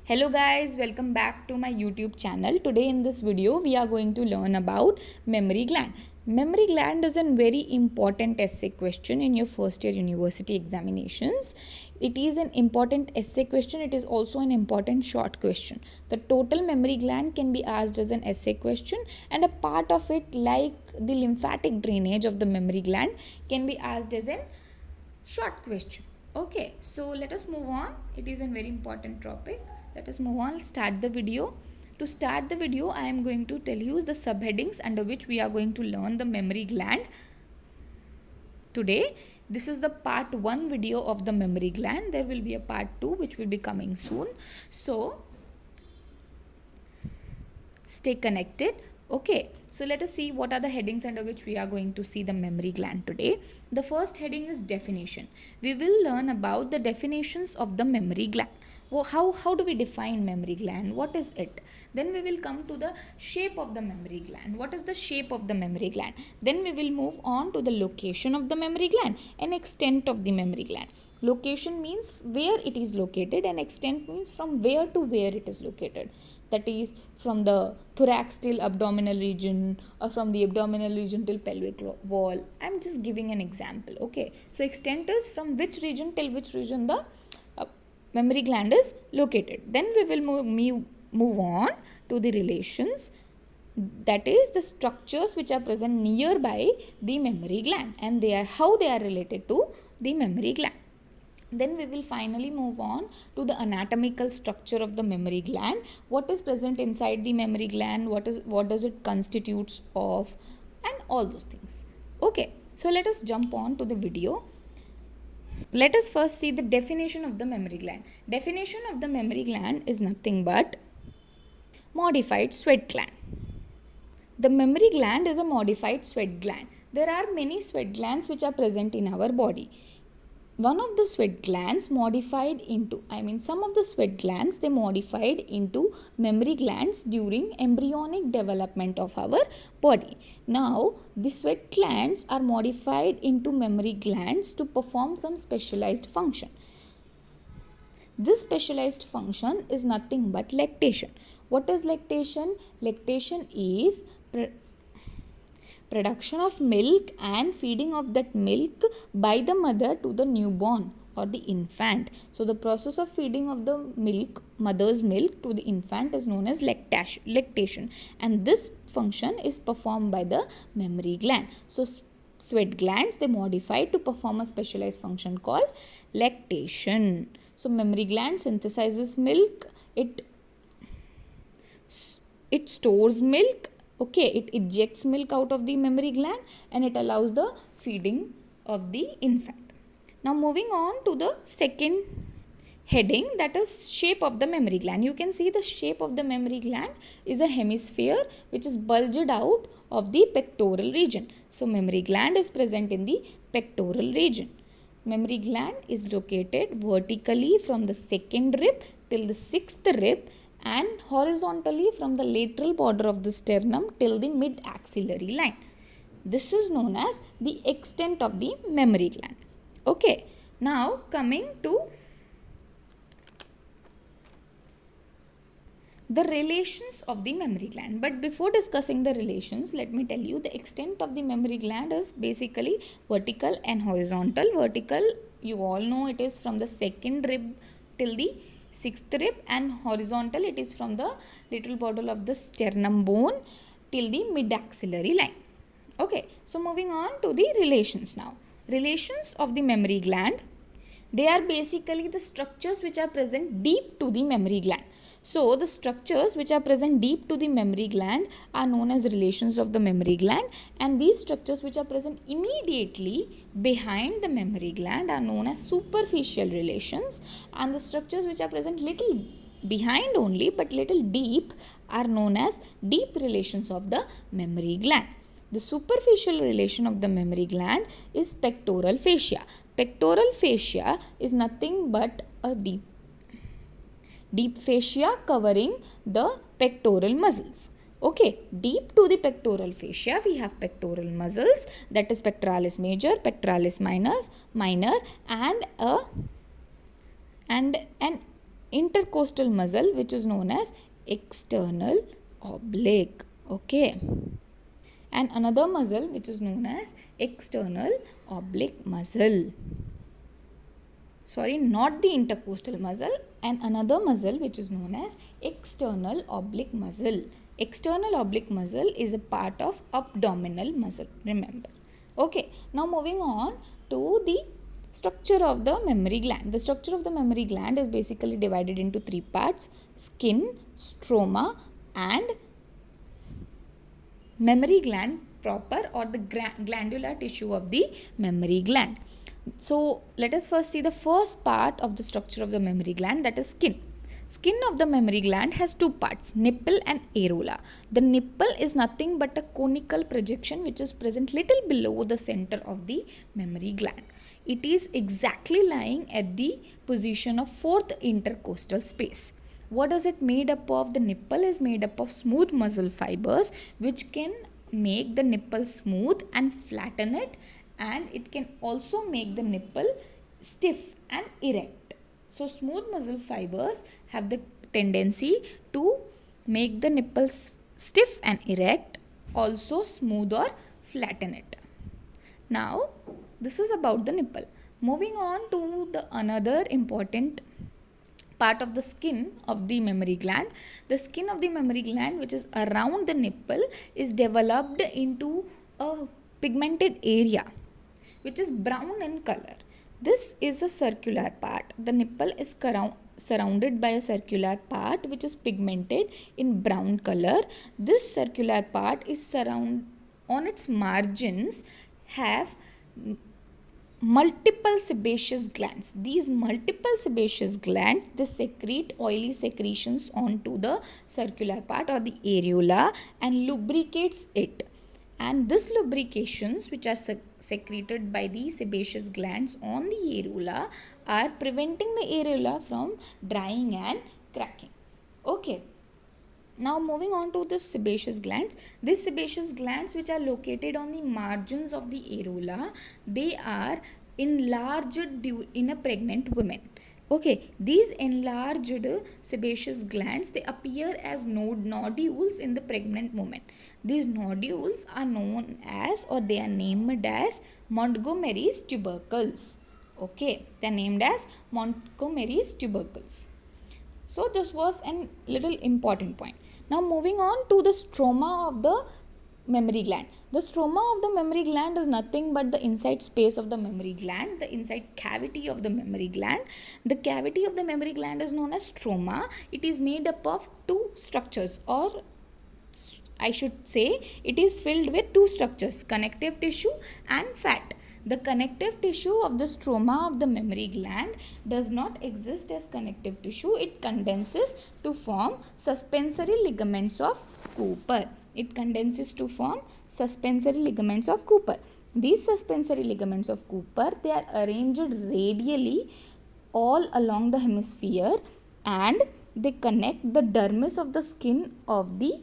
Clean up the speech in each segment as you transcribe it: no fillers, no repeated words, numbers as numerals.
Hello guys, welcome back to my YouTube channel. Today in this video we are going to learn about mammary gland. Mammary gland is a very important essay question in your first year university examinations. It is an important essay question. It is also an important short question. The total mammary gland can be asked as an essay question, and a part of it like the lymphatic drainage of the mammary gland can be asked as a short question. Okay, so let us move on. It is a very important topic. Let us move on. Start the video. To start the video, I am going to tell you the subheadings under which we are going to learn the mammary gland today. This is the part 1 video of the mammary gland. There will be a part 2 which will be coming soon. So stay connected. Okay, so let us see what are the headings under which we are going to see the mammary gland today. The first heading is definition. We will learn about the definitions of the mammary gland. Well, how do we define mammary gland? What is it? Then we will come to the shape of the mammary gland. What is the shape of the mammary gland? Then we will move on to the location of the mammary gland and extent of the mammary gland. Location means where it is located and extent means from where to where it is located. That is from the thorax till abdominal region or from the abdominal region till pelvic wall. I am just giving an example. Okay, so extent is from which region till which region the mammary gland is located. Then we will move on to the relations, that is the structures which are present nearby the mammary gland and how they are related to the mammary gland. Then we will finally move on to the anatomical structure of the mammary gland. What is present inside the mammary gland? What does it constitutes of, and all those things. Okay, so let us jump on to the video. Let us first see the definition of the mammary gland. Definition of the mammary gland is nothing but modified sweat gland. The mammary gland is a modified sweat gland. There are many sweat glands which are present in our body. One of the sweat glands some of the sweat glands they modified into mammary glands during embryonic development of our body. Now, the sweat glands are modified into mammary glands to perform some specialized function. This specialized function is nothing but lactation. What is lactation? Lactation is production of milk and feeding of that milk by the mother to the newborn or the infant. So the process of feeding of the mother's milk to the infant is known as lactation, and this function is performed by the mammary gland. So sweat glands they modify to perform a specialized function called lactation. So mammary gland synthesizes milk, it stores milk. Okay, it ejects milk out of the mammary gland and it allows the feeding of the infant. Now moving on to the second heading, that is shape of the mammary gland. You can see the shape of the mammary gland is a hemisphere which is bulged out of the pectoral region. So mammary gland is present in the pectoral region. Mammary gland is located vertically from the second rib till the sixth rib and horizontally from the lateral border of the sternum till the mid-axillary line. This is known as the extent of the mammary gland. Okay, now coming to the relations of the mammary gland. But before discussing the relations, let me tell you the extent of the mammary gland is basically vertical and horizontal. Vertical, you all know it is from the second rib till the sixth rib, and horizontal it is from the lateral border of the sternum bone till the mid-axillary line. Okay, so moving on to the relations now. Relations of the mammary gland, they are basically the structures which are present deep to the mammary gland. So the structures which are present deep to the mammary gland are known as relations of the mammary gland, and these structures which are present immediately behind the mammary gland are known as superficial relations, and the structures which are present little behind only but little deep are known as deep relations of the mammary gland. The superficial relation of the mammary gland is pectoral fascia. Pectoral fascia is nothing but a deep fascia covering the pectoral muscles. Okay, deep to the pectoral fascia we have pectoral muscles, that is pectoralis major, pectoralis minor, and an intercostal muscle which is known as external oblique. Okay, and another muscle which is known as external oblique muscle. Sorry, not the intercostal muscle, and another muscle which is known as external oblique muscle. External oblique muscle is a part of abdominal muscle, remember. Okay, now moving on to the structure of the mammary gland. The structure of the mammary gland is basically divided into three parts: skin, stroma, and mammary gland proper, or the glandular tissue of the mammary gland. So let us first see the first part of the structure of the mammary gland, that is skin. Skin of the mammary gland has two parts, nipple and areola. The nipple is nothing but a conical projection which is present little below the center of the mammary gland. It is exactly lying at the position of fourth intercostal space. What is it made up of? The nipple is made up of smooth muscle fibers which can make the nipple smooth and flatten it, and it can also make the nipple stiff and erect. So smooth muscle fibers have the tendency to make the nipples stiff and erect, also smooth or flatten it. Now this is about the nipple. Moving on to the another important part of the skin of the mammary gland. The skin of the mammary gland, which is around the nipple, is developed into a pigmented area which is brown in color. This is a circular part. The nipple is surrounded by a circular part which is pigmented in brown color. This circular part is on its margins have multiple sebaceous glands. These multiple sebaceous glands, they secrete oily secretions onto the circular part or the areola and lubricates it. And these lubrications which are secreted by the sebaceous glands on the areola are preventing the areola from drying and cracking. Okay. Now moving on to the sebaceous glands. These sebaceous glands which are located on the margins of the areola, they are enlarged in a pregnant woman. Okay, these enlarged sebaceous glands, they appear as nodules in the pregnant woman. These nodules are known as, or they are named as, Montgomery's tubercles. Okay, they are named as Montgomery's tubercles. So this was a little important point. Now moving on to the stroma of the mammary gland. The stroma of the mammary gland is nothing but the inside space of the mammary gland, the inside cavity of the mammary gland. The cavity of the mammary gland is known as stroma. It is made up of two structures, or I should say it is filled with two structures, connective tissue and fat. The connective tissue of the stroma of the mammary gland does not exist as connective tissue. It condenses to form suspensory ligaments of Cooper. It condenses to form suspensory ligaments of Cooper. These suspensory ligaments of Cooper, they are arranged radially all along the hemisphere, and they connect the dermis of the skin of the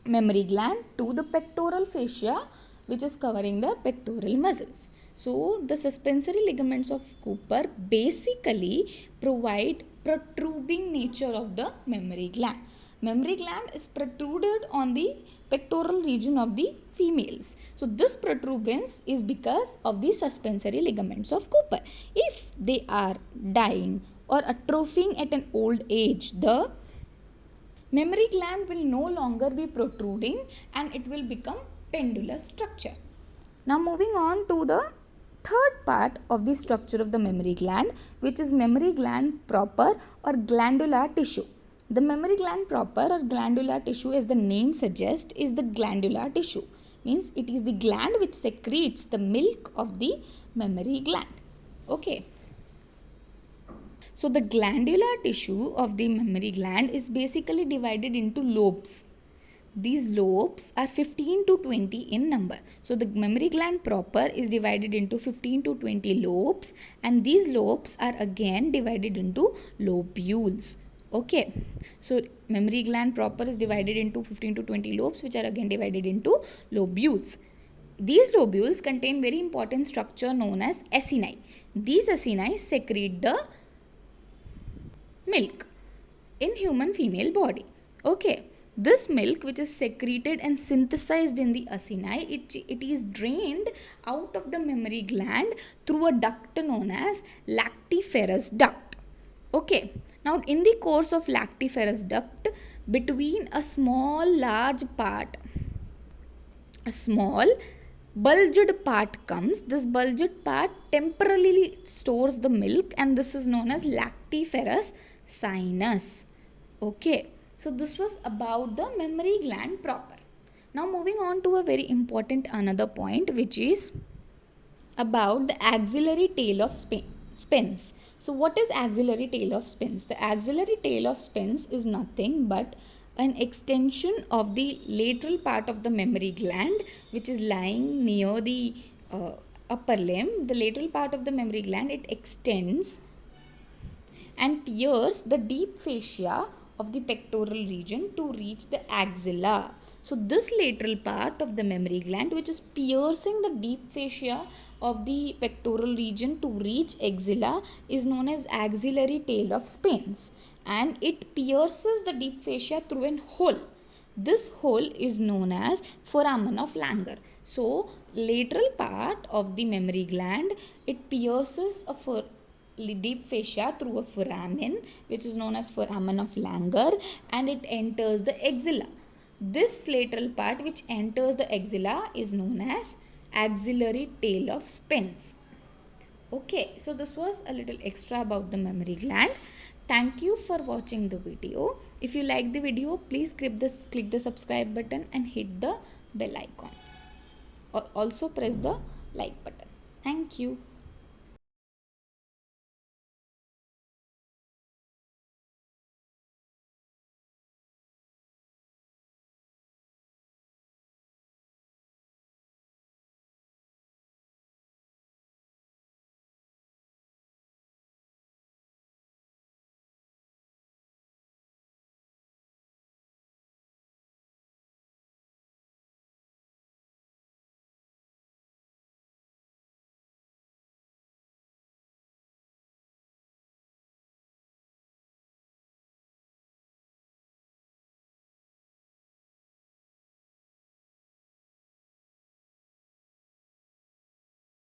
mammary gland to the pectoral fascia which is covering the pectoral muscles. So the suspensory ligaments of Cooper basically provide protruding nature of the mammary gland. Mammary gland is protruded on the pectoral region of the females. So this protuberance is because of the suspensory ligaments of Cooper. If they are dying or atrophying at an old age, the mammary gland will no longer be protruding and it will become pendular structure. Now moving on to the third part of the structure of the mammary gland, which is mammary gland proper or glandular tissue. The mammary gland proper or glandular tissue, as the name suggests, is the glandular tissue. Means it is the gland which secretes the milk of the mammary gland. Okay. So the glandular tissue of the mammary gland is basically divided into lobes. These lobes are 15 to 20 in number. So the mammary gland proper is divided into 15 to 20 lobes, and these lobes are again divided into lobules. Okay, so mammary gland proper is divided into 15 to 20 lobes, which are again divided into lobules. These lobules contain very important structure known as acini. These acini secrete the milk in human female body. Okay, this milk which is secreted and synthesized in the acini, it is drained out of the mammary gland through a duct known as lactiferous duct. Okay, now in the course of lactiferous duct, between a large part, a small bulged part comes. This bulged part temporarily stores the milk, and this is known as lactiferous sinus. Okay, so this was about the mammary gland proper. Now moving on to a very important another point, which is about the axillary tail of spins. So what is axillary tail of spins? The axillary tail of spins is nothing but an extension of the lateral part of the mammary gland, which is lying near the upper limb. The lateral part of the mammary gland, it extends and pierces the deep fascia of the pectoral region to reach the axilla. So this lateral part of the mammary gland, which is piercing the deep fascia of the pectoral region to reach axilla, is known as axillary tail of spins, and it pierces the deep fascia through an hole. This hole is known as foramen of Langer. So lateral part of the mammary gland, it pierces a deep fascia through a foramen, which is known as foramen of Langer, and it enters the axilla. This lateral part which enters the axilla is known as axillary tail of spins. Okay, so this was a little extra about the mammary gland. Thank you for watching the video. If you like the video, please click the subscribe button and hit the bell icon. Also press the like button. Thank you.